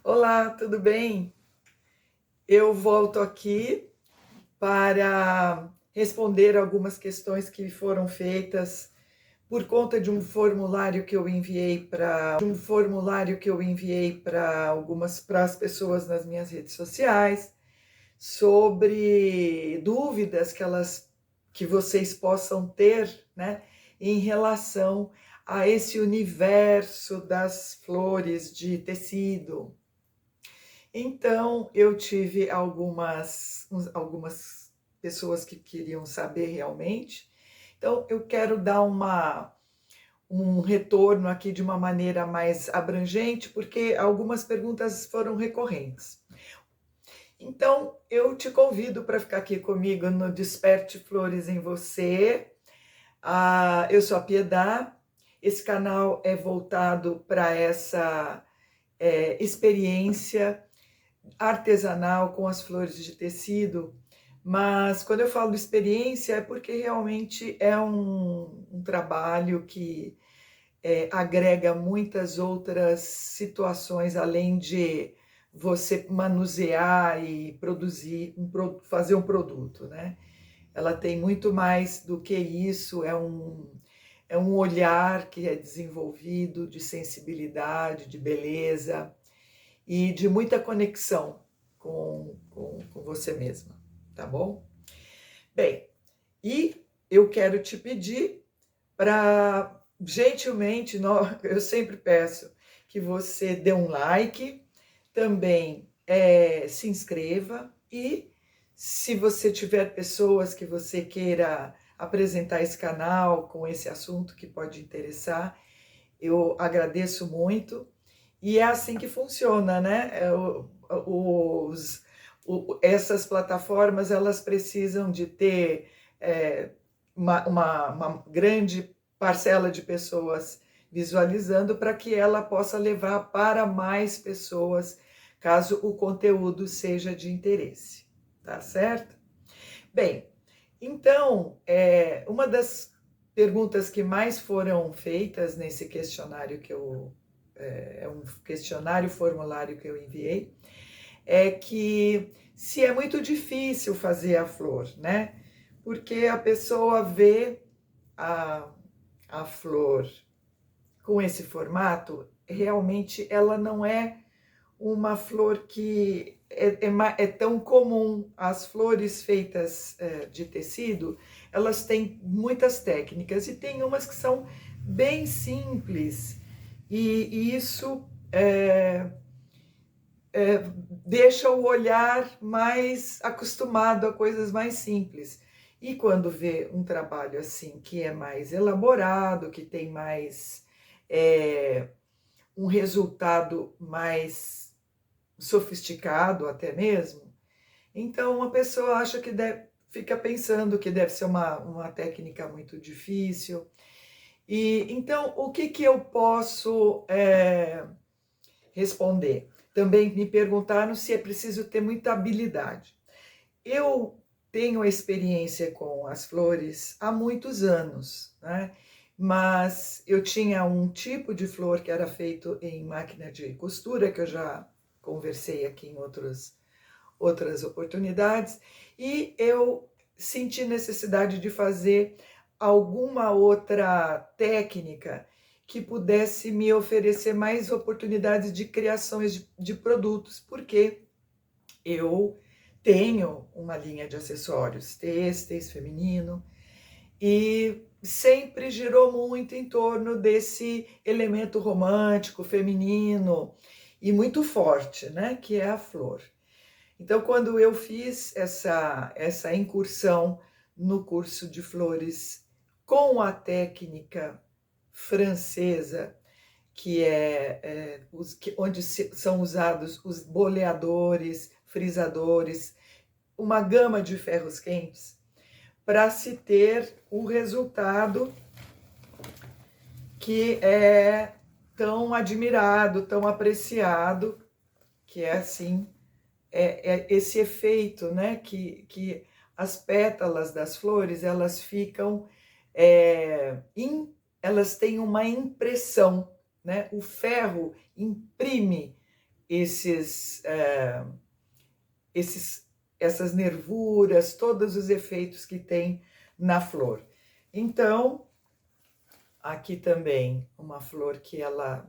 Olá, tudo bem? Eu volto aqui para responder algumas questões que foram feitas por conta de um formulário que eu enviei para as pessoas nas minhas redes sociais sobre dúvidas que vocês possam ter, né, em relação a esse universo das flores de tecido. Então, eu tive algumas pessoas que queriam saber realmente. Então, eu quero dar um retorno aqui de uma maneira mais abrangente, porque algumas perguntas foram recorrentes. Então, eu te convido para ficar aqui comigo no Desperte Flores em Você. Eu sou a Piedade. Esse canal é voltado para essa experiência artesanal com as flores de tecido, mas quando eu falo experiência é porque realmente é um trabalho que agrega muitas outras situações, além de você manusear e produzir, fazer um produto, né? Ela tem muito mais do que isso, é um olhar que é desenvolvido de sensibilidade, de beleza, e de muita conexão com você mesma, tá bom? Bem, e eu quero te pedir para, gentilmente, eu sempre peço que você dê um like, também se inscreva e se você tiver pessoas que você queira apresentar esse canal com esse assunto que pode interessar, eu agradeço muito. E é assim que funciona, né? Essas plataformas, elas precisam de ter uma grande parcela de pessoas visualizando para que ela possa levar para mais pessoas, caso o conteúdo seja de interesse, tá certo? Bem, então, uma das perguntas que mais foram feitas nesse questionário é um questionário, formulário que eu enviei, é que se é muito difícil fazer a flor, né? Porque a pessoa vê a, a flor com esse formato, realmente ela não é uma flor que é tão comum. As flores feitas de tecido, elas têm muitas técnicas e tem umas que são bem simples e isso deixa o olhar mais acostumado a coisas mais simples. E quando vê um trabalho assim que é mais elaborado, que tem mais um resultado mais sofisticado até mesmo, então a pessoa acha que fica pensando que deve ser uma técnica muito difícil. E então o que eu posso responder? Também me perguntaram se é preciso ter muita habilidade. Eu tenho experiência com as flores há muitos anos, né? Mas eu tinha um tipo de flor que era feito em máquina de costura, que eu já conversei aqui em outras oportunidades, e eu senti necessidade de fazer alguma outra técnica que pudesse me oferecer mais oportunidades de criações de produtos, porque eu tenho uma linha de acessórios têxteis feminino e sempre girou muito em torno desse elemento romântico, feminino e muito forte, né, que é a flor. Então, quando eu fiz essa incursão no curso de flores com a técnica francesa, onde são usados os boleadores, frisadores, uma gama de ferros quentes, para se ter o resultado que é tão admirado, tão apreciado, que é assim, esse efeito, né? Que as pétalas das flores, elas ficam, elas têm uma impressão, né? O ferro imprime esses, essas nervuras, todos os efeitos que tem na flor. Então, aqui também uma flor que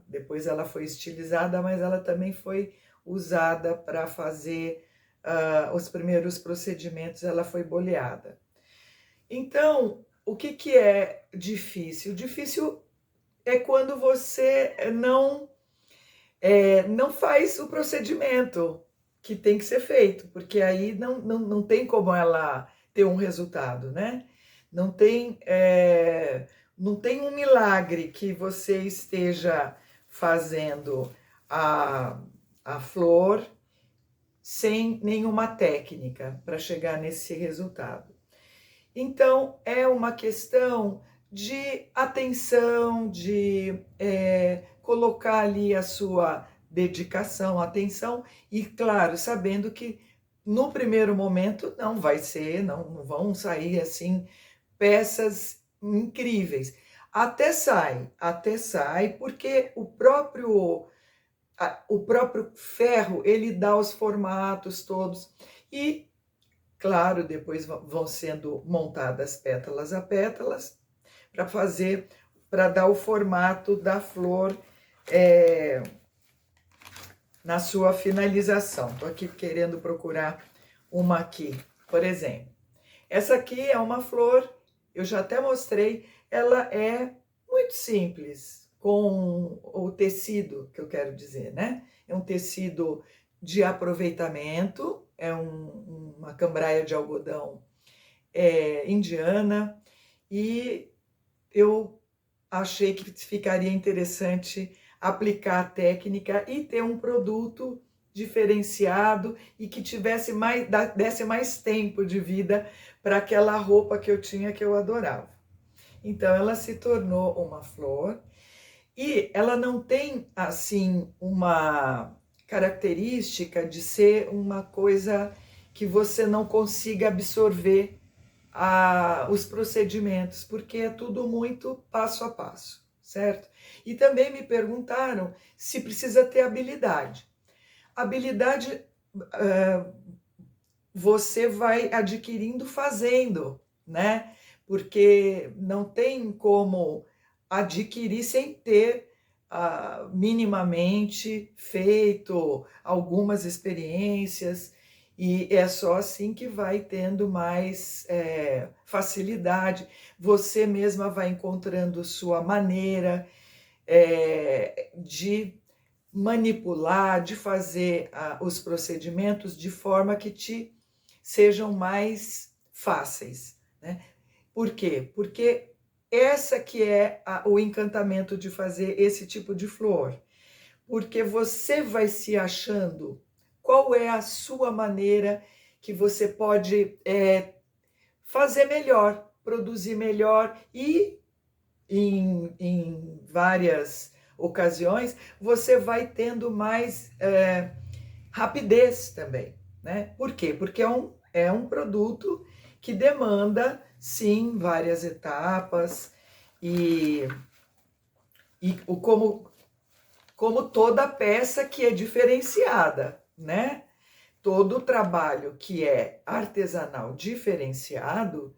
depois ela foi estilizada, mas ela também foi usada para fazer os primeiros procedimentos, ela foi boleada. Então, o que é difícil? Difícil é quando você não faz o procedimento que tem que ser feito, porque aí não tem como ela ter um resultado, né? Não tem, não tem um milagre que você esteja fazendo a flor sem nenhuma técnica para chegar nesse resultado. Então, é uma questão de atenção, de colocar ali a sua dedicação, atenção, e claro, sabendo que no primeiro momento não vai ser, não vão sair assim peças incríveis. Até sai, porque o próprio ferro, ele dá os formatos todos, e claro, depois vão sendo montadas pétalas a pétalas para dar o formato da flor na sua finalização. Estou aqui querendo procurar uma aqui, por exemplo. Essa aqui é uma flor, eu já até mostrei, ela é muito simples, com o tecido, que eu quero dizer, né? É um tecido de aproveitamento, uma cambraia de algodão indiana, e eu achei que ficaria interessante aplicar a técnica e ter um produto diferenciado e que desse mais tempo de vida para aquela roupa que eu tinha, que eu adorava. Então ela se tornou uma flor, e ela não tem assim uma característica de ser uma coisa que você não consiga absorver os procedimentos, porque é tudo muito passo a passo, certo? E também me perguntaram se precisa ter habilidade. Habilidade você vai adquirindo fazendo, né? Porque não tem como adquirir sem ter minimamente feito algumas experiências, e é só assim que vai tendo mais facilidade. Você mesma vai encontrando sua maneira de manipular, de fazer os procedimentos de forma que te sejam mais fáceis, né? Por quê? Porque essa que é o encantamento de fazer esse tipo de flor, porque você vai se achando qual é a sua maneira que você pode fazer melhor, produzir melhor, e em várias ocasiões você vai tendo mais rapidez também, né? Por quê? Porque é um produto que demanda, sim, várias etapas, e como toda peça que é diferenciada, né? Todo trabalho que é artesanal diferenciado,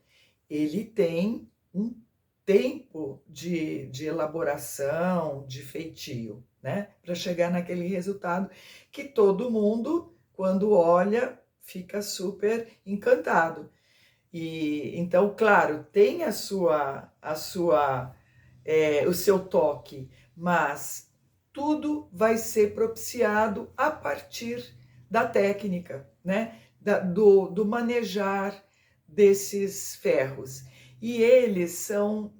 ele tem um tempo de elaboração, de feitio, né? Para chegar naquele resultado que todo mundo, quando olha, fica super encantado. E então, claro, tem o seu toque, mas tudo vai ser propiciado a partir da técnica, né? Do manejar desses ferros. E eles são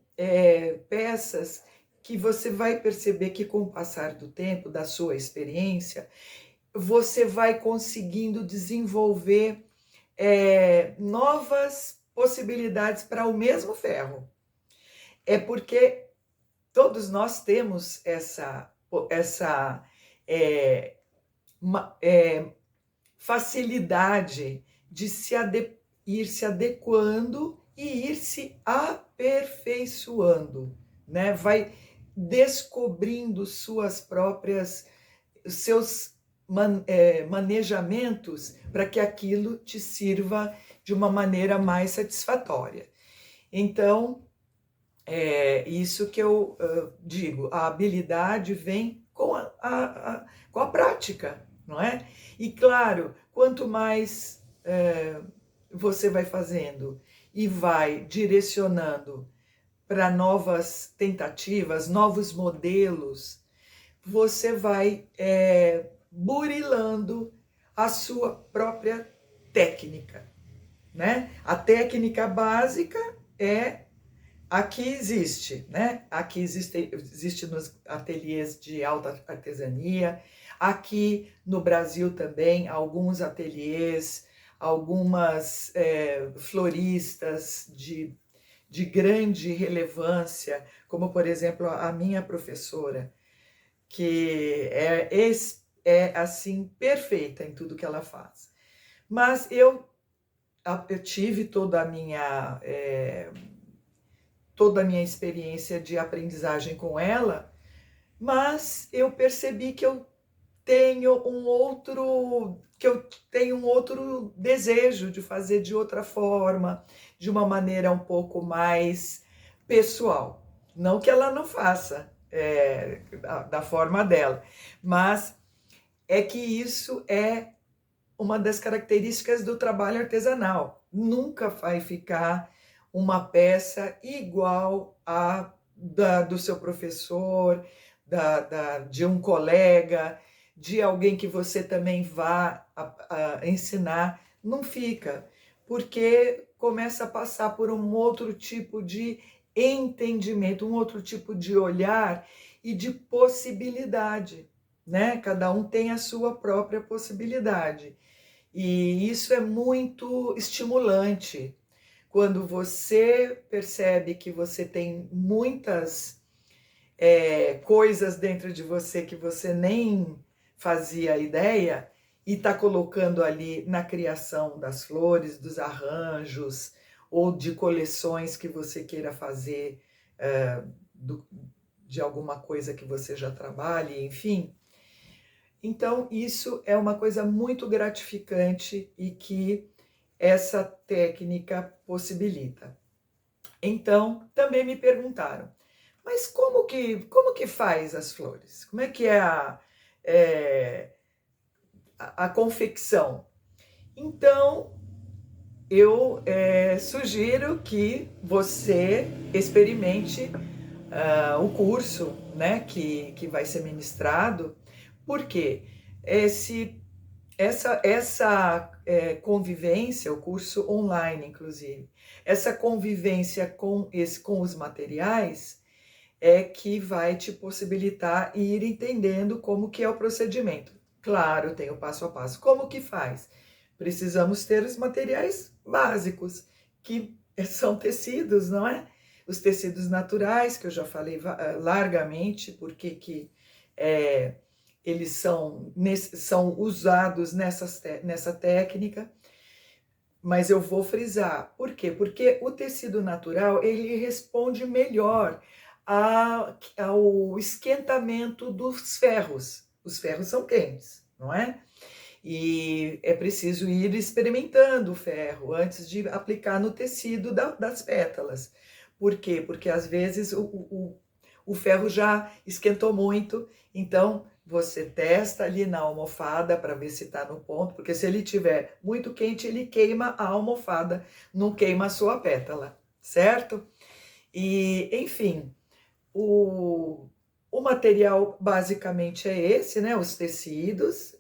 peças que você vai perceber que, com o passar do tempo, da sua experiência, você vai conseguindo desenvolver novas possibilidades para o mesmo ferro. É porque todos nós temos essa facilidade de ir se adequando e ir se aperfeiçoando, né? Vai descobrindo seus manejamentos para que aquilo te sirva de uma maneira mais satisfatória. Então, é isso que eu digo, a habilidade vem com a prática, não é? E claro, quanto mais você vai fazendo e vai direcionando para novas tentativas, novos modelos, você vai burilando a sua própria técnica, né? A técnica básica é a que existe, né? Aqui existe nos ateliês de alta artesania, aqui no Brasil também, alguns ateliês, algumas floristas de grande relevância, como por exemplo a minha professora, que é assim perfeita em tudo que ela faz. Mas eu tive toda a minha experiência de aprendizagem com ela, mas eu percebi que eu tenho um outro desejo de fazer de outra forma, de uma maneira um pouco mais pessoal. Não que ela não faça da forma dela, mas é que isso é uma das características do trabalho artesanal. Nunca vai ficar uma peça igual do seu professor, de um colega, de alguém que você também vá ensinar. Não fica, porque começa a passar por um outro tipo de entendimento, um outro tipo de olhar e de possibilidade, né? Cada um tem a sua própria possibilidade. E isso é muito estimulante quando você percebe que você tem muitas coisas dentro de você que você nem fazia ideia e está colocando ali na criação das flores, dos arranjos ou de coleções que você queira fazer de alguma coisa que você já trabalhe, enfim. Então, isso é uma coisa muito gratificante e que essa técnica possibilita. Então, também me perguntaram, mas como que faz as flores? Como é que é a confecção? Então, eu sugiro que você experimente o curso, né, que vai ser ministrado, porque essa convivência, o curso online, inclusive, essa convivência com os materiais é que vai te possibilitar ir entendendo como que é o procedimento. Claro, tem o passo a passo. Como que faz? Precisamos ter os materiais básicos, que são tecidos, não é? Os tecidos naturais, que eu já falei largamente, porque que eles são usados nessa técnica, mas eu vou frisar. Por quê? Porque o tecido natural, ele responde melhor ao esquentamento dos ferros. Os ferros são quentes, não é? E é preciso ir experimentando o ferro antes de aplicar no tecido das pétalas. Por quê? Porque às vezes o ferro já esquentou muito, então você testa ali na almofada para ver se está no ponto, porque se ele tiver muito quente, ele queima a almofada, não queima a sua pétala, certo? E, enfim, o material basicamente é esse, né? Os tecidos.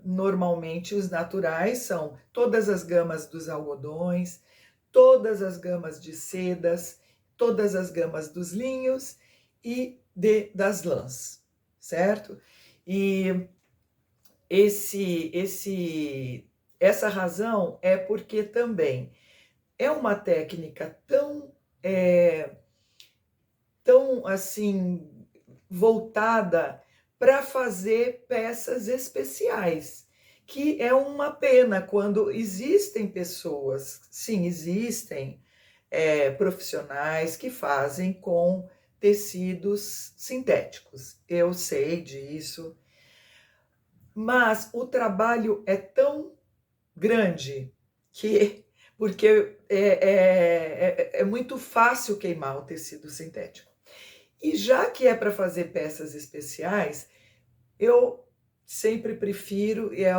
Normalmente os naturais são todas as gamas dos algodões, todas as gamas de sedas, todas as gamas dos linhos e das lãs, certo? E essa razão é porque também é uma técnica tão assim voltada para fazer peças especiais, que é uma pena quando existem pessoas, sim, existem profissionais que fazem com tecidos sintéticos. Eu sei disso, mas o trabalho é tão grande que porque é muito fácil queimar o tecido sintético. E já que é para fazer peças especiais, eu sempre prefiro, é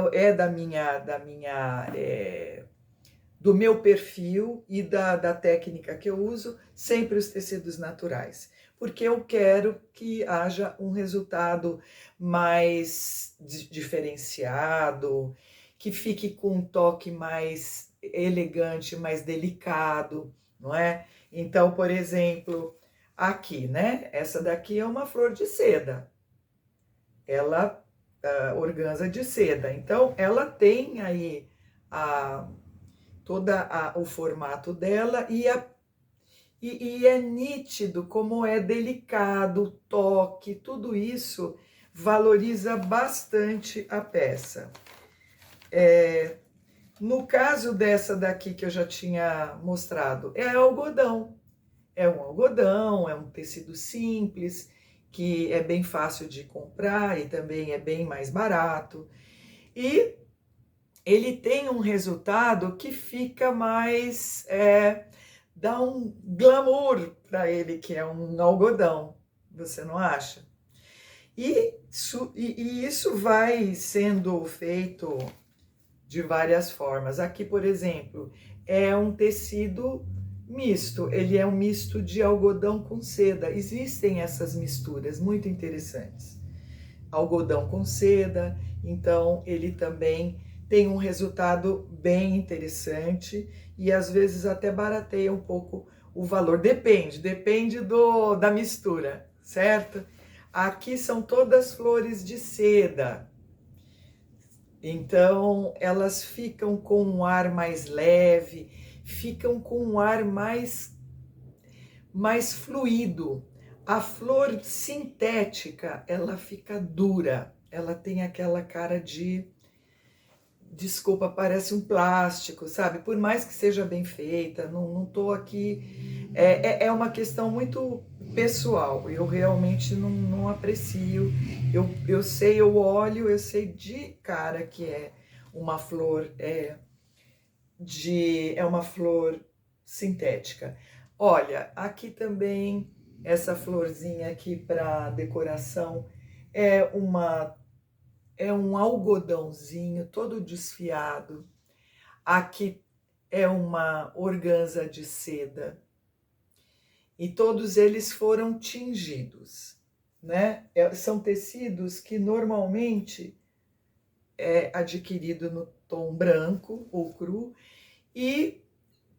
do meu perfil e da técnica que eu uso, sempre os tecidos naturais, porque eu quero que haja um resultado mais diferenciado, que fique com um toque mais elegante, mais delicado, não é? Então, por exemplo, aqui, né? Essa daqui é uma flor de seda, ela organza de seda, então ela tem aí a o formato dela e é nítido como é delicado, o toque, tudo isso valoriza bastante a peça. No caso dessa daqui que eu já tinha mostrado, é algodão. É um algodão, é um tecido simples, que é bem fácil de comprar e também é bem mais barato. E ele tem um resultado que fica mais, dá um glamour para ele, que é um algodão, você não acha? E isso vai sendo feito de várias formas. Aqui, por exemplo, é um tecido misto, ele é um misto de algodão com seda. Existem essas misturas muito interessantes. Algodão com seda, então ele também tem um resultado bem interessante e às vezes até barateia um pouco o valor. Depende da mistura, certo? Aqui são todas flores de seda, então elas ficam com um ar mais leve, ficam com um ar mais fluido. A flor sintética, ela fica dura, ela tem aquela cara de, desculpa, parece um plástico, sabe? Por mais que seja bem feita, não tô aqui. É uma questão muito pessoal, eu realmente não aprecio. Eu sei, eu olho, eu sei de cara que é uma flor, é uma flor sintética. Olha, aqui também, essa florzinha aqui para decoração é um algodãozinho todo desfiado. Aqui é uma organza de seda e todos eles foram tingidos, né? São tecidos que normalmente é adquirido no tom branco ou cru e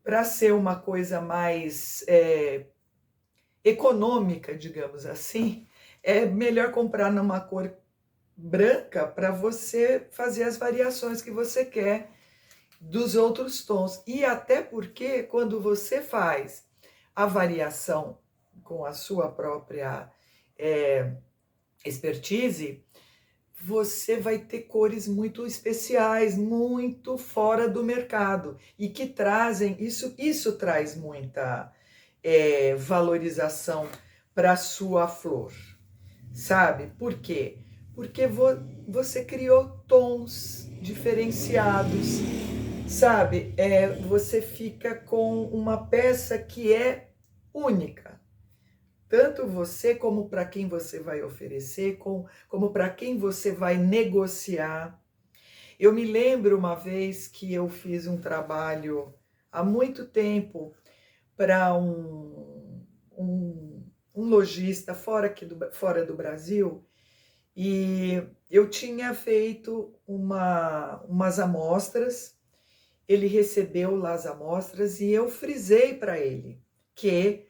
para ser uma coisa mais econômica, digamos assim, é melhor comprar numa cor branca para você fazer as variações que você quer dos outros tons. E até porque quando você faz a variação com a sua própria expertise, você vai ter cores muito especiais, muito fora do mercado e que trazem isso traz muita valorização para a sua flor, sabe? Por quê? Porque você criou tons diferenciados, sabe? Você fica com uma peça que é única. Tanto você como para quem você vai oferecer, como para quem você vai negociar. Eu me lembro uma vez que eu fiz um trabalho há muito tempo para um lojista fora do Brasil, e eu tinha feito umas amostras, ele recebeu lá as amostras e eu frisei para ele que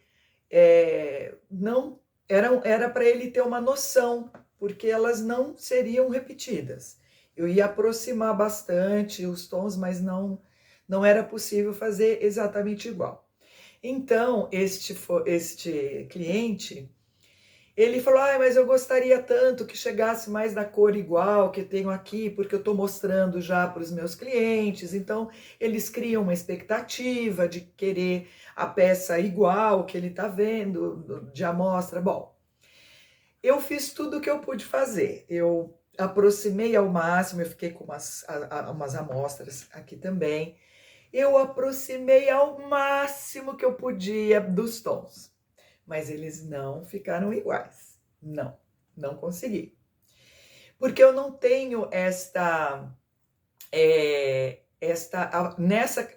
não era para ele ter uma noção, porque elas não seriam repetidas. Eu ia aproximar bastante os tons, mas não era possível fazer exatamente igual. Então, este cliente, ele falou, mas eu gostaria tanto que chegasse mais da cor igual que eu tenho aqui, porque eu estou mostrando já para os meus clientes. Então, eles criam uma expectativa de querer a peça igual que ele está vendo, de amostra. Bom, eu fiz tudo o que eu pude fazer. Eu aproximei ao máximo, eu fiquei com umas amostras aqui também, eu aproximei ao máximo que eu podia dos tons, mas eles não ficaram iguais, não, não consegui, porque eu não tenho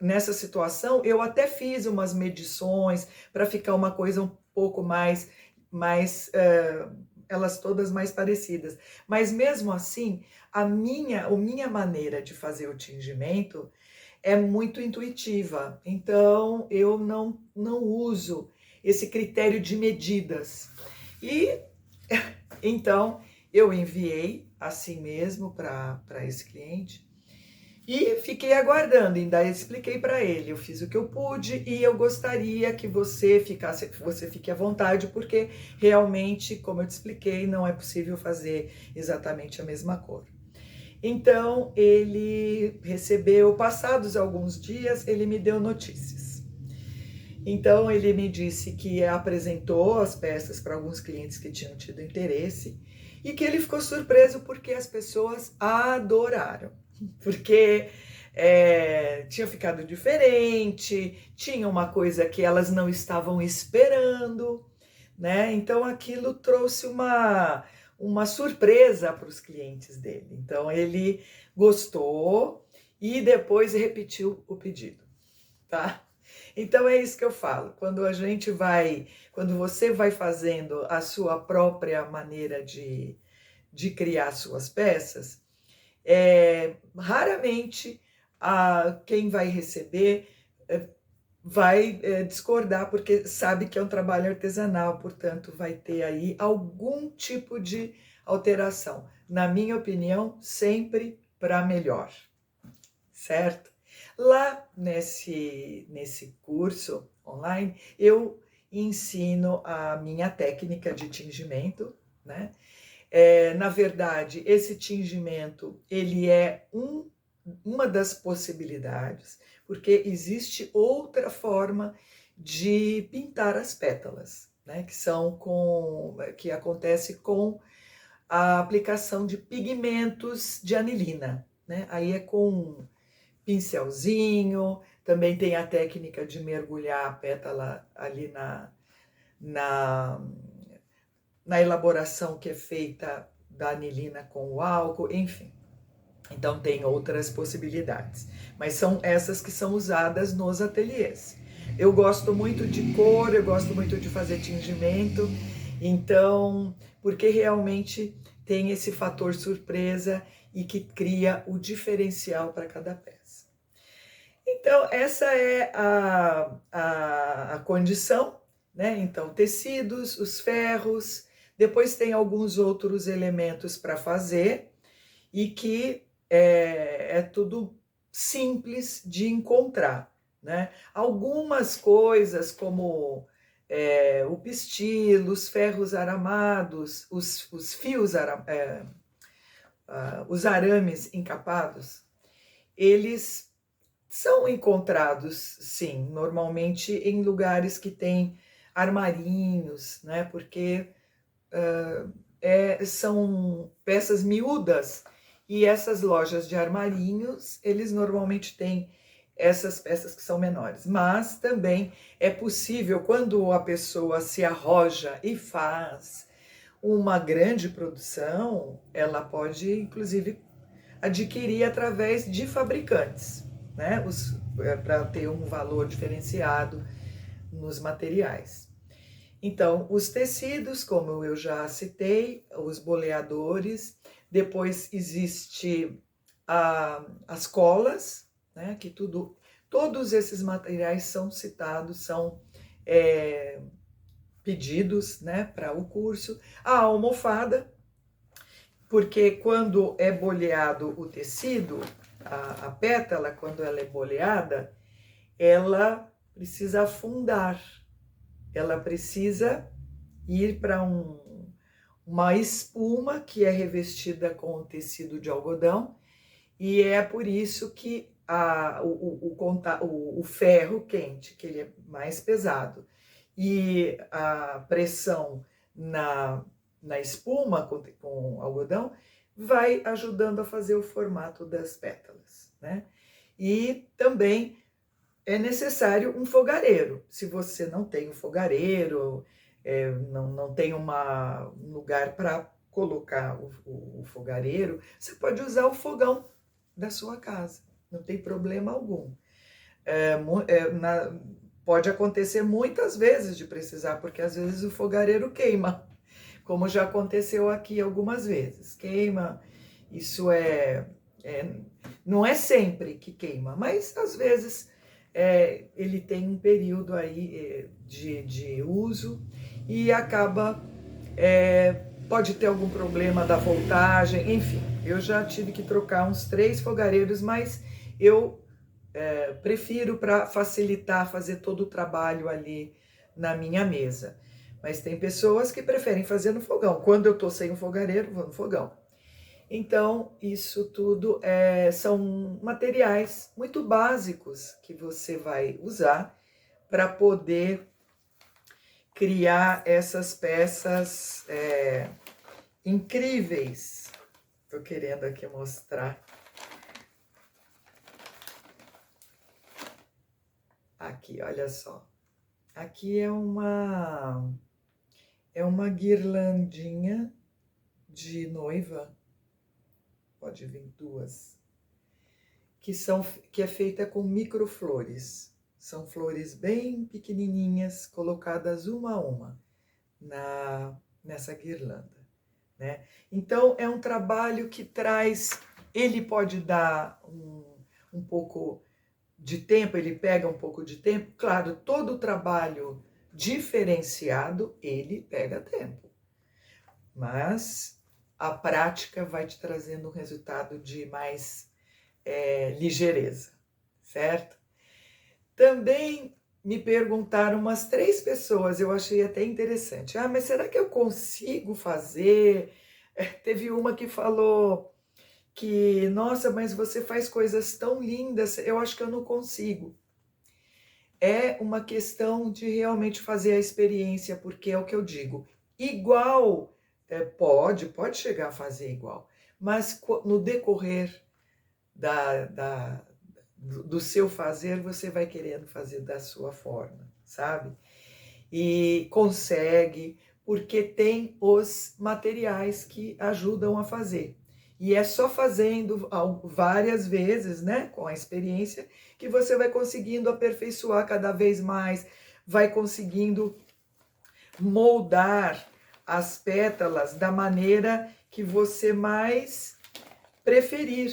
nessa situação, eu até fiz umas medições para ficar uma coisa um pouco mais elas todas mais parecidas. Mas mesmo assim, a minha maneira de fazer o tingimento é muito intuitiva. Então, eu não uso esse critério de medidas. E então, eu enviei assim mesmo para esse cliente e fiquei aguardando, ainda expliquei para ele, eu fiz o que eu pude e eu gostaria que você fique à vontade, porque realmente, como eu te expliquei, não é possível fazer exatamente a mesma cor. Então, ele recebeu, passados alguns dias, ele me deu notícias. Então, ele me disse que apresentou as peças para alguns clientes que tinham tido interesse e que ele ficou surpreso porque as pessoas adoraram. Porque tinha ficado diferente, tinha uma coisa que elas não estavam esperando, né? Então aquilo trouxe uma surpresa para os clientes dele. Então ele gostou e depois repetiu o pedido, tá? Então é isso que eu falo. Quando você vai fazendo a sua própria maneira de criar suas peças, raramente quem vai receber vai discordar, porque sabe que é um trabalho artesanal, portanto vai ter aí algum tipo de alteração. Na minha opinião, sempre para melhor, certo? Lá nesse curso online, eu ensino a minha técnica de tingimento, né? Na verdade, esse tingimento, ele é uma das possibilidades, porque existe outra forma de pintar as pétalas, né, que acontece com a aplicação de pigmentos de anilina, né? Aí é com um pincelzinho, também tem a técnica de mergulhar a pétala ali na na elaboração que é feita da anilina com o álcool, enfim. Então tem outras possibilidades, mas são essas que são usadas nos ateliês. Eu gosto muito de cor, eu gosto muito de fazer tingimento, então, porque realmente tem esse fator surpresa e que cria o diferencial para cada peça. Então, essa é a condição, né? Então, tecidos, os ferros, depois tem alguns outros elementos para fazer e que é tudo simples de encontrar, né? Algumas coisas como o pistilo, os ferros aramados, os fios, os arames encapados, eles são encontrados, sim, normalmente em lugares que tem armarinhos, né? Porque são peças miúdas e essas lojas de armarinhos, eles normalmente têm essas peças que são menores. Mas também é possível, quando a pessoa se arroja e faz uma grande produção, ela pode, inclusive, adquirir através de fabricantes, né? Para ter um valor diferenciado nos materiais. Então, os tecidos, como eu já citei, os boleadores, depois existe as colas, né? Que todos esses materiais são citados, são pedidos, né, para o curso. A almofada, porque quando é boleado o tecido, a pétala, quando ela é boleada, ela precisa afundar, ela precisa ir para uma espuma que é revestida com o tecido de algodão, e é por isso que o ferro quente, que ele é mais pesado, e a pressão na espuma com algodão vai ajudando a fazer o formato das pétalas, né? E também é necessário um fogareiro. Se você não tem um fogareiro, não tem um lugar para colocar o fogareiro, você pode usar o fogão da sua casa, não tem problema algum. É, pode acontecer muitas vezes de precisar, porque às vezes o fogareiro queima, como já aconteceu aqui algumas vezes. Queima, isso é não é sempre que queima, mas às vezes ele tem um período aí de uso e acaba, pode ter algum problema da voltagem, enfim. Eu já tive que trocar uns 3 fogareiros, mas eu prefiro para facilitar fazer todo o trabalho ali na minha mesa. Mas tem pessoas que preferem fazer no fogão. Quando eu estou sem o fogareiro, vou no fogão. Então, isso tudo são materiais muito básicos que você vai usar para poder criar essas peças incríveis. Estou querendo aqui mostrar. Aqui, olha só. Aqui é uma guirlandinha de noiva. Pode vir 2. Que é feita com microflores. São flores bem pequenininhas, colocadas uma a uma nessa guirlanda, né? Então, é um trabalho que traz... Ele pode dar um pouco de tempo, ele pega um pouco de tempo. Claro, todo trabalho diferenciado, ele pega tempo. Mas a prática vai te trazendo um resultado de mais ligeireza, certo? Também me perguntaram umas 3 pessoas, eu achei até interessante. Ah, mas será que eu consigo fazer? Teve uma que falou que, nossa, mas você faz coisas tão lindas, eu acho que eu não consigo. É uma questão de realmente fazer a experiência, porque é o que eu digo. Igual, pode chegar a fazer igual, mas no decorrer do seu fazer, você vai querendo fazer da sua forma, sabe? E consegue, porque tem os materiais que ajudam a fazer. E é só fazendo várias vezes, né, com a experiência, que você vai conseguindo aperfeiçoar cada vez mais, vai conseguindo moldar as pétalas da maneira que você mais preferir,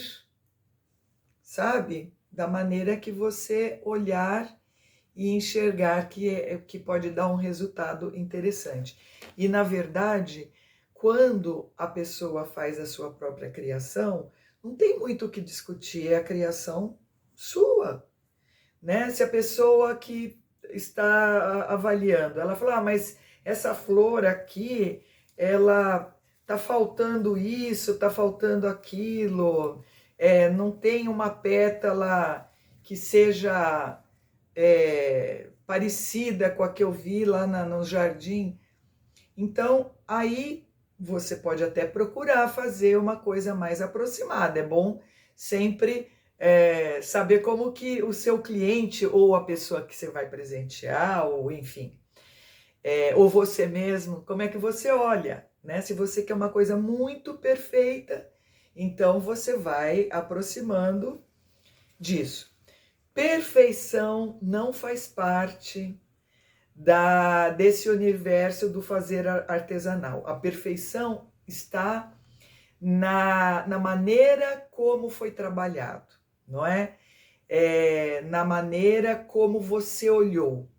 sabe? Da maneira que você olhar e enxergar que pode dar um resultado interessante. E, na verdade, quando a pessoa faz a sua própria criação, não tem muito o que discutir, é a criação sua, né? Se a pessoa que está avaliando, ela fala, mas essa flor aqui, ela tá faltando isso, tá faltando aquilo, não tem uma pétala que seja parecida com a que eu vi lá no jardim. Então, aí você pode até procurar fazer uma coisa mais aproximada. É bom sempre saber como que o seu cliente ou a pessoa que você vai presentear, ou enfim, ou você mesmo, como é que você olha, né? Se você quer uma coisa muito perfeita, então você vai aproximando disso. Perfeição não faz parte desse universo do fazer artesanal. A perfeição está na maneira como foi trabalhado, não é? Na maneira como você olhou.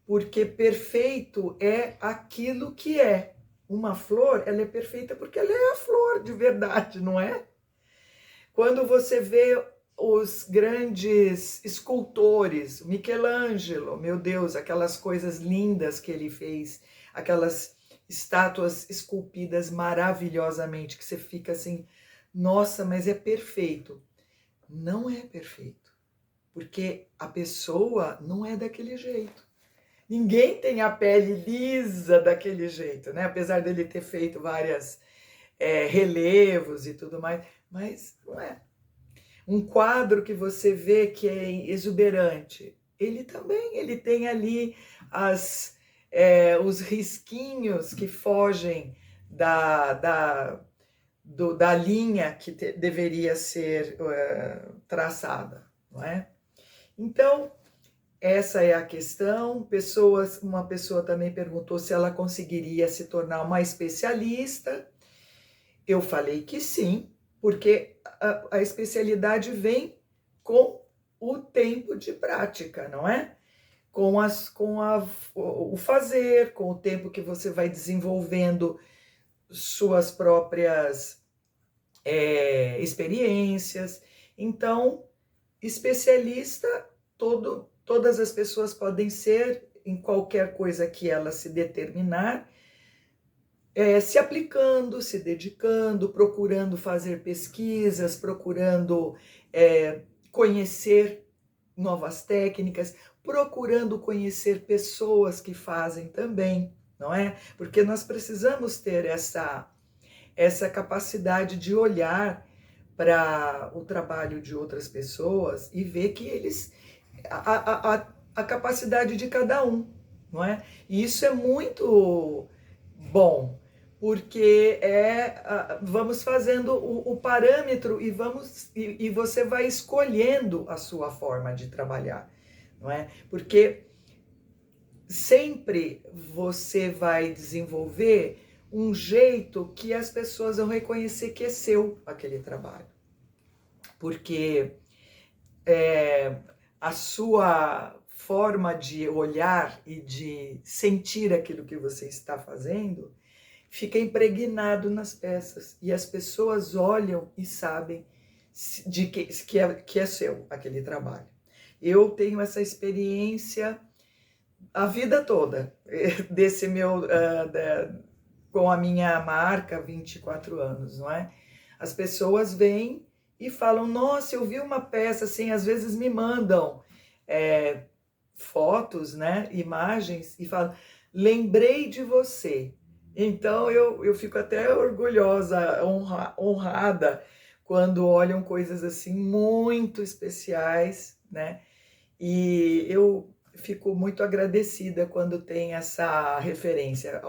Porque perfeito é aquilo que é. Uma flor, ela é perfeita porque ela é a flor de verdade, não é? Quando você vê os grandes escultores, Michelangelo, meu Deus, aquelas coisas lindas que ele fez, aquelas estátuas esculpidas maravilhosamente, que você fica assim, nossa, mas é perfeito. Não é perfeito, porque a pessoa não é daquele jeito. Ninguém tem a pele lisa daquele jeito, né? Apesar dele ter feito várias relevos e tudo mais, mas não é. Um quadro que você vê que é exuberante, ele também ele tem ali os risquinhos que fogem da linha que deveria ser traçada, não é? Então, essa é a questão. Uma pessoa também perguntou se ela conseguiria se tornar uma especialista. Eu falei que sim, porque a especialidade vem com o tempo de prática, não é? O fazer, com o tempo que você vai desenvolvendo suas próprias experiências. Então, especialista, todas as pessoas podem ser em qualquer coisa que ela se determinar, se aplicando, se dedicando, procurando fazer pesquisas, procurando conhecer novas técnicas, procurando conhecer pessoas que fazem também, não é? Porque nós precisamos ter essa capacidade de olhar para o trabalho de outras pessoas e ver que a capacidade de cada um, não é? E isso é muito bom, porque vamos fazendo o parâmetro e você vai escolhendo a sua forma de trabalhar, não é? Porque sempre você vai desenvolver um jeito que as pessoas vão reconhecer que é seu aquele trabalho. Porque a sua forma de olhar e de sentir aquilo que você está fazendo fica impregnado nas peças. E as pessoas olham e sabem que é seu aquele trabalho. Eu tenho essa experiência a vida toda, desse meu, com a minha marca, 24 anos, não é? As pessoas vêm e falam, nossa, eu vi uma peça, assim, às vezes me mandam fotos, né, imagens, e falam, lembrei de você. Então, eu fico até orgulhosa, honrada, quando olham coisas, assim, muito especiais, né? E eu fico muito agradecida quando tem essa referência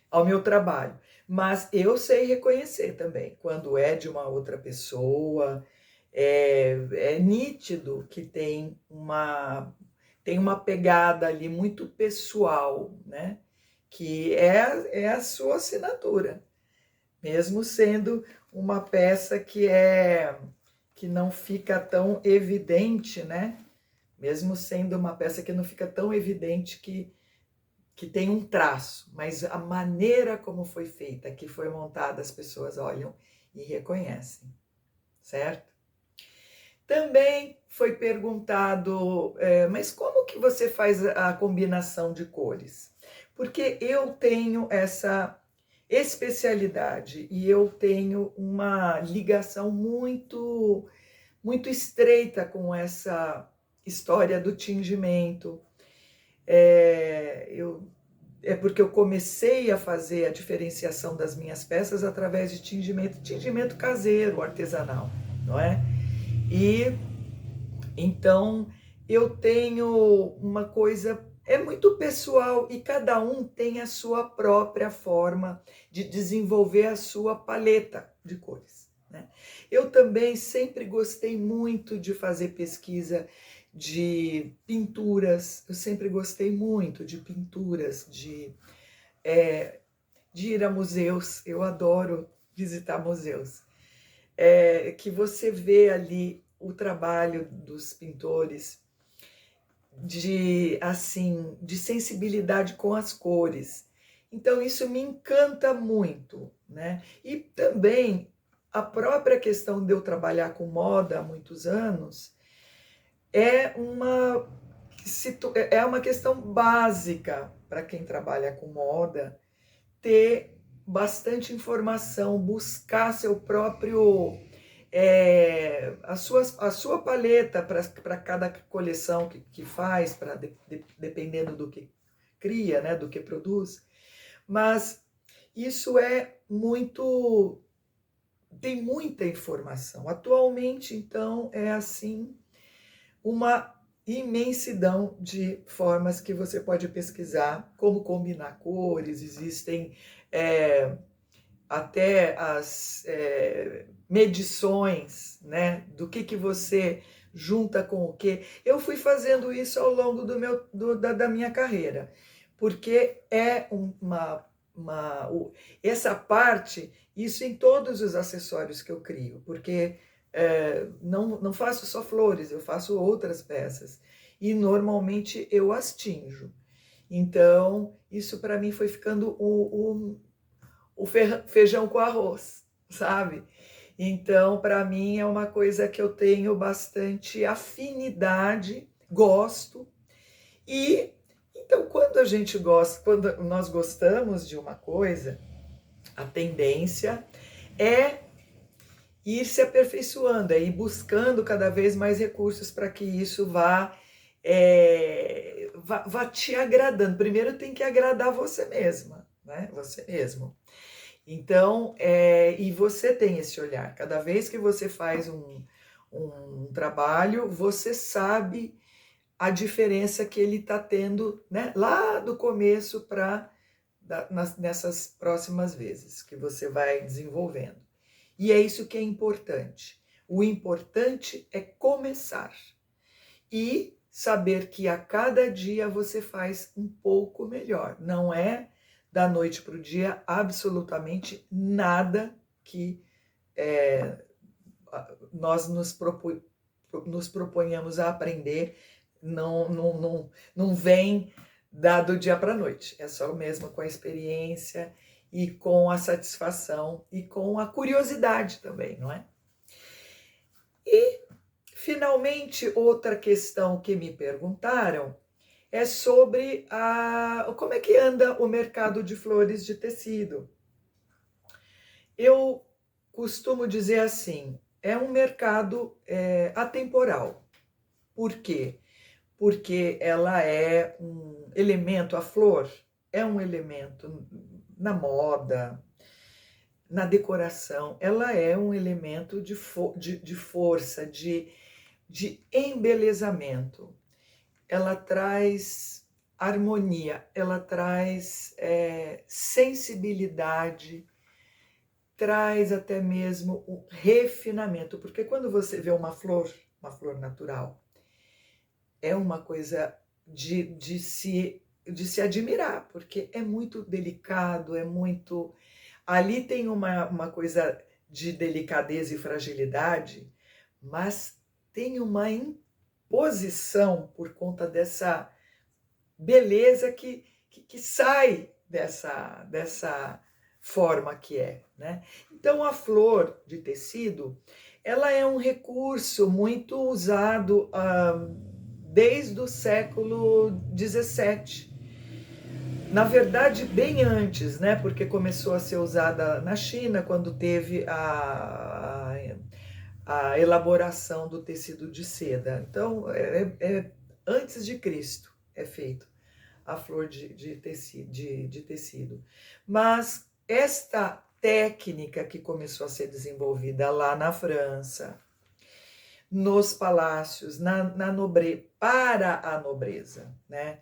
ao meu trabalho. Mas eu sei reconhecer também, quando é de uma outra pessoa, é nítido que tem uma pegada ali muito pessoal, né? Que é a sua assinatura, mesmo sendo uma peça que não fica tão evidente, né? Mesmo sendo uma peça que não fica tão evidente que tem um traço, mas a maneira como foi feita, que foi montada, as pessoas olham e reconhecem, certo? Também foi perguntado, mas como que você faz a combinação de cores? Porque eu tenho essa especialidade e eu tenho uma ligação muito, muito estreita com essa história do tingimento. É porque eu comecei a fazer a diferenciação das minhas peças através de tingimento caseiro, artesanal, não é? E então eu tenho uma coisa, é muito pessoal e cada um tem a sua própria forma de desenvolver a sua paleta de cores, né? Eu também sempre gostei muito de fazer pesquisa de pinturas, eu sempre gostei muito de pinturas, de ir a museus, eu adoro visitar museus. Que você vê ali o trabalho dos pintores de sensibilidade com as cores. Então isso me encanta muito, né? E também a própria questão de eu trabalhar com moda há muitos anos é uma questão básica para quem trabalha com moda, ter bastante informação, buscar seu próprio a sua paleta para cada coleção que faz, dependendo do que cria, né, do que produz. Mas Isso é muito, tem muita informação. Atualmente, então, é assim, uma imensidão de formas que você pode pesquisar, como combinar cores, existem é, até as medições, né, do que você junta com o que. Eu fui fazendo isso ao longo da minha carreira, porque é essa parte, isso em todos os acessórios que eu crio, porque não faço só flores, eu faço outras peças, e normalmente eu as tinjo. Então, isso para mim foi ficando o feijão com arroz, sabe? Então, para mim é uma coisa que eu tenho bastante afinidade, gosto. E então, quando a gente gosta, quando nós gostamos de uma coisa, a tendência é ir se aperfeiçoando, é ir buscando cada vez mais recursos para que isso vá te agradando. Primeiro tem que agradar você mesma, né? Você mesmo. Então, e você tem esse olhar. Cada vez que você faz um trabalho, você sabe a diferença que ele está tendo, né, lá do começo para nessas próximas vezes que você vai desenvolvendo. E é isso que é importante. O importante é começar e saber que a cada dia você faz um pouco melhor. Não é da noite para o dia absolutamente nada que nós nos proponhamos a aprender, não vem do dia para a noite. É só mesmo com a experiência e com a satisfação e com a curiosidade também, não é? E, finalmente, outra questão que me perguntaram é sobre como é que anda o mercado de flores de tecido. Eu costumo dizer assim, é um mercado atemporal. Por quê? Porque ela é um elemento, a flor é um elemento na moda, na decoração, ela é um elemento de força, de embelezamento. Ela traz harmonia, ela traz sensibilidade, traz até mesmo o refinamento, porque quando você vê uma flor natural, é uma coisa de se admirar, porque é muito delicado, é muito... Ali tem uma coisa de delicadeza e fragilidade, mas tem uma imposição por conta dessa beleza que sai dessa forma que é, né? Então, a flor de tecido, ela é um recurso muito usado desde o século XVII. Na verdade, bem antes, né? Porque começou a ser usada na China, quando teve a elaboração do tecido de seda. Então, antes de Cristo é feito a flor de tecido. Mas esta técnica que começou a ser desenvolvida lá na França, nos palácios, para a nobreza, né?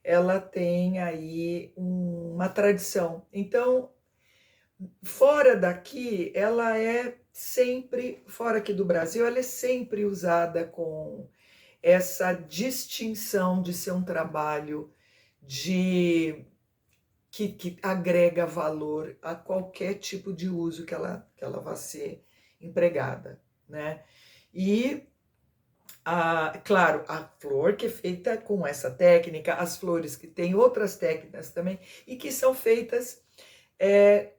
Ela tem aí uma tradição. Então, fora daqui, ela é sempre, fora aqui do Brasil, ela é sempre usada com essa distinção de ser um trabalho que agrega valor a qualquer tipo de uso que ela vá ser empregada, né? E, claro, a flor que é feita com essa técnica, as flores que têm outras técnicas também, e que são feitas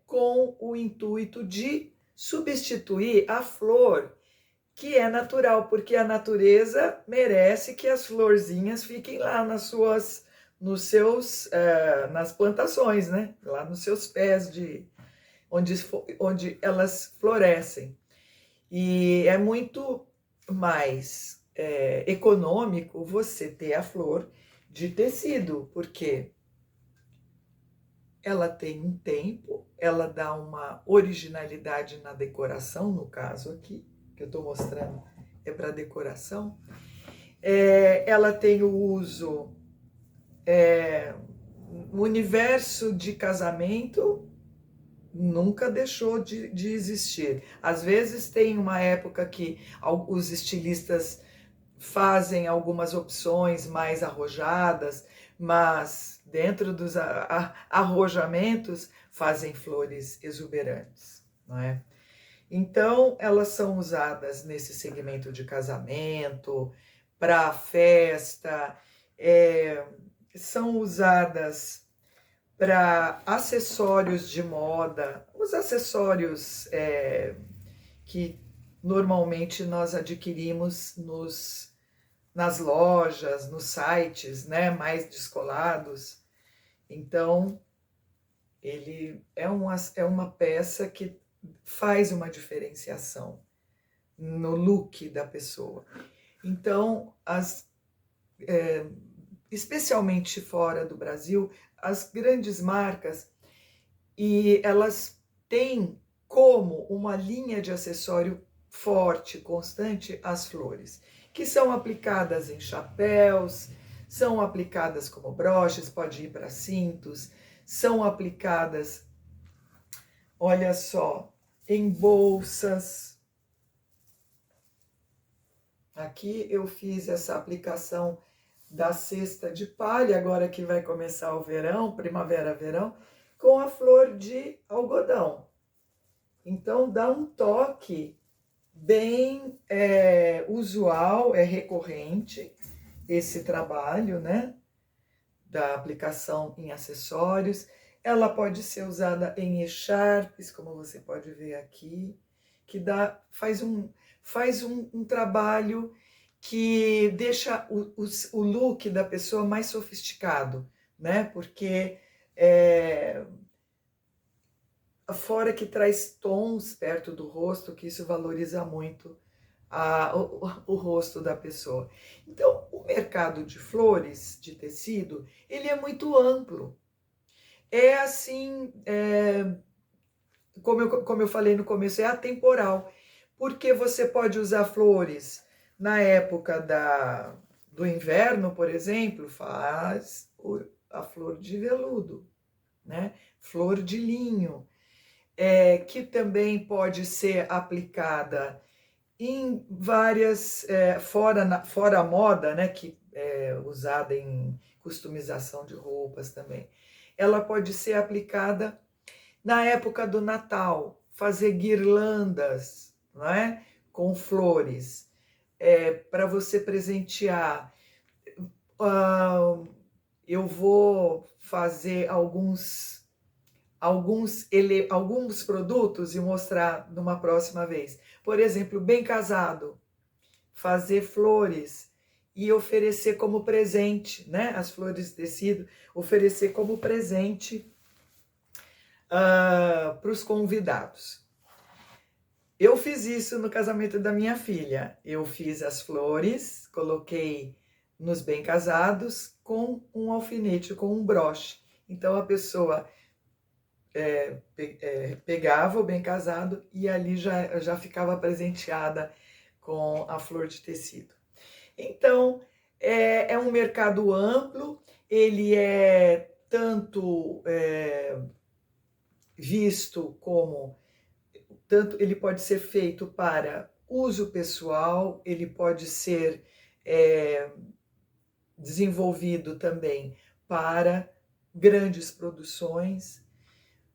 com o intuito de substituir a flor que é natural, porque a natureza merece que as florzinhas fiquem lá nas plantações, né? Lá nos seus pés onde elas florescem. E é muito mais econômico você ter a flor de tecido, porque ela tem um tempo, ela dá uma originalidade na decoração, no caso aqui, que eu estou mostrando, é para decoração. Ela tem o uso, o universo de casamento nunca deixou de existir. Às vezes tem uma época que os estilistas fazem algumas opções mais arrojadas, mas dentro dos arrojamentos fazem flores exuberantes, não é? Então, elas são usadas nesse segmento de casamento, para festa, são usadas para acessórios de moda, os acessórios que normalmente nós adquirimos nas lojas, nos sites, né, mais descolados. Então, ele é uma peça que faz uma diferenciação no look da pessoa. Então, especialmente fora do Brasil, as grandes marcas, e elas têm como uma linha de acessório forte, constante, as flores, que são aplicadas em chapéus, são aplicadas como broches, pode ir para cintos, são aplicadas, olha só, em bolsas. Aqui eu fiz essa aplicação da cesta de palha, agora que vai começar o verão, primavera, verão, com a flor de algodão. Então dá um toque bem usual, é recorrente esse trabalho, né, da aplicação em acessórios. Ela pode ser usada em echarpes, como você pode ver aqui, que faz um trabalho que deixa o look da pessoa mais sofisticado, né? Porque fora que traz tons perto do rosto, que isso valoriza muito o rosto da pessoa. Então, o mercado de flores, de tecido, ele é muito amplo. É assim, como eu falei no começo, é atemporal, porque você pode usar flores na época do inverno, por exemplo, faz a flor de veludo, né? Flor de linho, que também pode ser aplicada em várias, fora a moda, né, que é usada em customização de roupas também. Ela pode ser aplicada na época do Natal, fazer guirlandas, não é? Com flores, para você presentear. Eu vou fazer alguns produtos e mostrar numa próxima vez. Por exemplo, bem casado, fazer flores e oferecer como presente, né? As flores de tecido, oferecer como presente para os convidados. Eu fiz isso no casamento da minha filha. Eu fiz as flores, coloquei nos bem casados com um alfinete, com um broche. Então a pessoa pegava o bem casado e ali já ficava presenteada com a flor de tecido. Então, é um mercado amplo, ele é tanto visto como, ele pode ser feito para uso pessoal, ele pode ser desenvolvido também para grandes produções.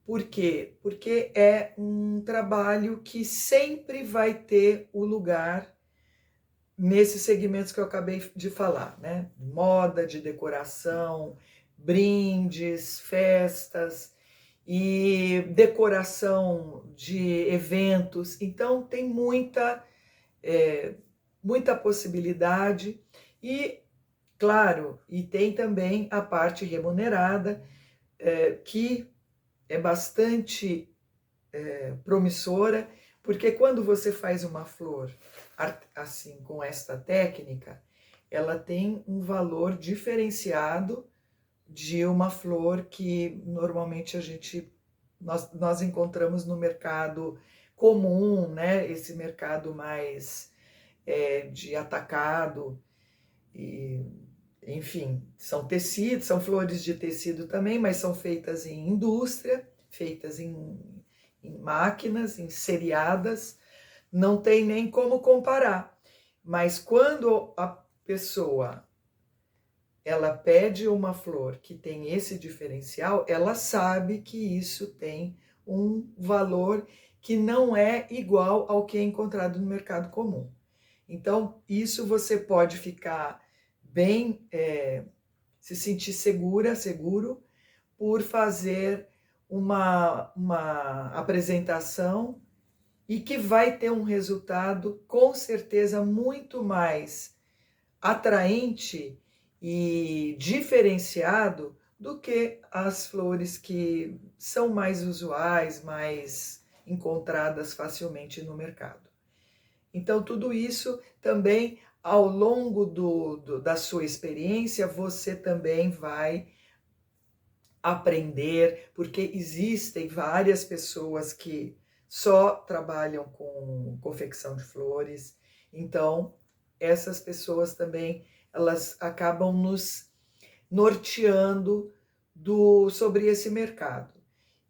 Por quê? Porque é um trabalho que sempre vai ter o lugar nesses segmentos que eu acabei de falar, né? Moda, de decoração, brindes, festas e decoração de eventos. Então tem muita possibilidade e, claro, e tem também a parte remunerada, que é bastante promissora, porque quando você faz uma flor assim, com esta técnica, ela tem um valor diferenciado de uma flor que normalmente nós encontramos no mercado comum, né? Esse mercado mais de atacado, e, enfim, são tecidos, são flores de tecido também, mas são feitas em indústria, feitas em máquinas, em seriadas, não tem nem como comparar. Mas quando a pessoa ela pede uma flor que tem esse diferencial, ela sabe que isso tem um valor que não é igual ao que é encontrado no mercado comum. Então, isso você pode ficar bem, se sentir seguro, por fazer uma apresentação e que vai ter um resultado com certeza muito mais atraente e diferenciado do que as flores que são mais usuais, mais encontradas facilmente no mercado. Então, tudo isso também, ao longo da sua experiência, você também vai aprender, porque existem várias pessoas que só trabalham com confecção de flores. Então, essas pessoas também, elas acabam nos norteando sobre esse mercado.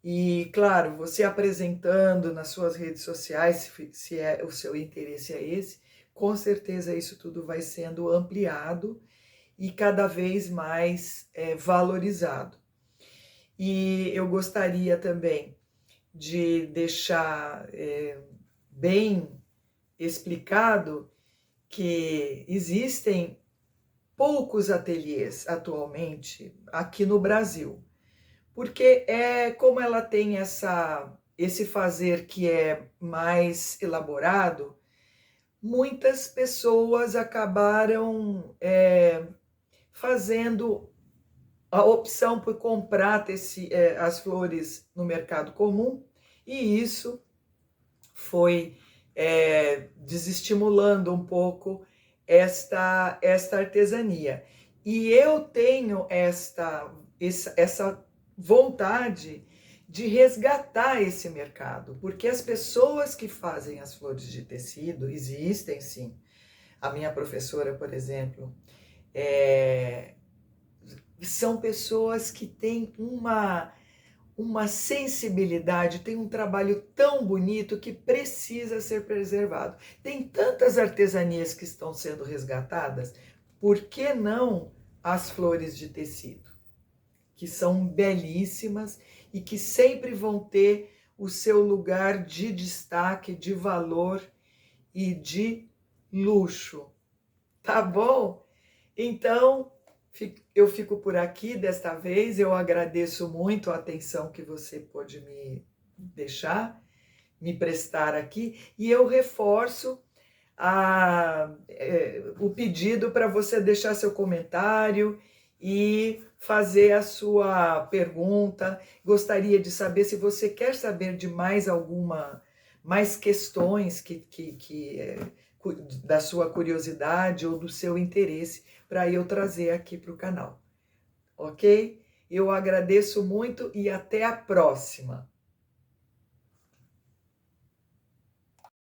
E, claro, você apresentando nas suas redes sociais, se o seu interesse é esse, com certeza isso tudo vai sendo ampliado e cada vez mais valorizado. E eu gostaria também de deixar bem explicado que existem poucos ateliês atualmente aqui no Brasil, porque como ela tem esse fazer que é mais elaborado, muitas pessoas acabaram fazendo a opção por comprar as flores no mercado comum, e isso foi desestimulando um pouco esta artesania. E eu tenho essa vontade de resgatar esse mercado, porque as pessoas que fazem as flores de tecido existem sim. A minha professora, por exemplo, são pessoas que têm uma sensibilidade, tem um trabalho tão bonito que precisa ser preservado. Tem tantas artesanias que estão sendo resgatadas, por que não as flores de tecido? Que são belíssimas e que sempre vão ter o seu lugar de destaque, de valor e de luxo. Tá bom? Então, eu fico por aqui desta vez. Eu agradeço muito a atenção que você pôde me prestar aqui, e eu reforço o pedido para você deixar seu comentário e fazer a sua pergunta. Gostaria de saber se você quer saber de mais questões da sua curiosidade ou do seu interesse, para eu trazer aqui para o canal, ok? Eu agradeço muito e até a próxima!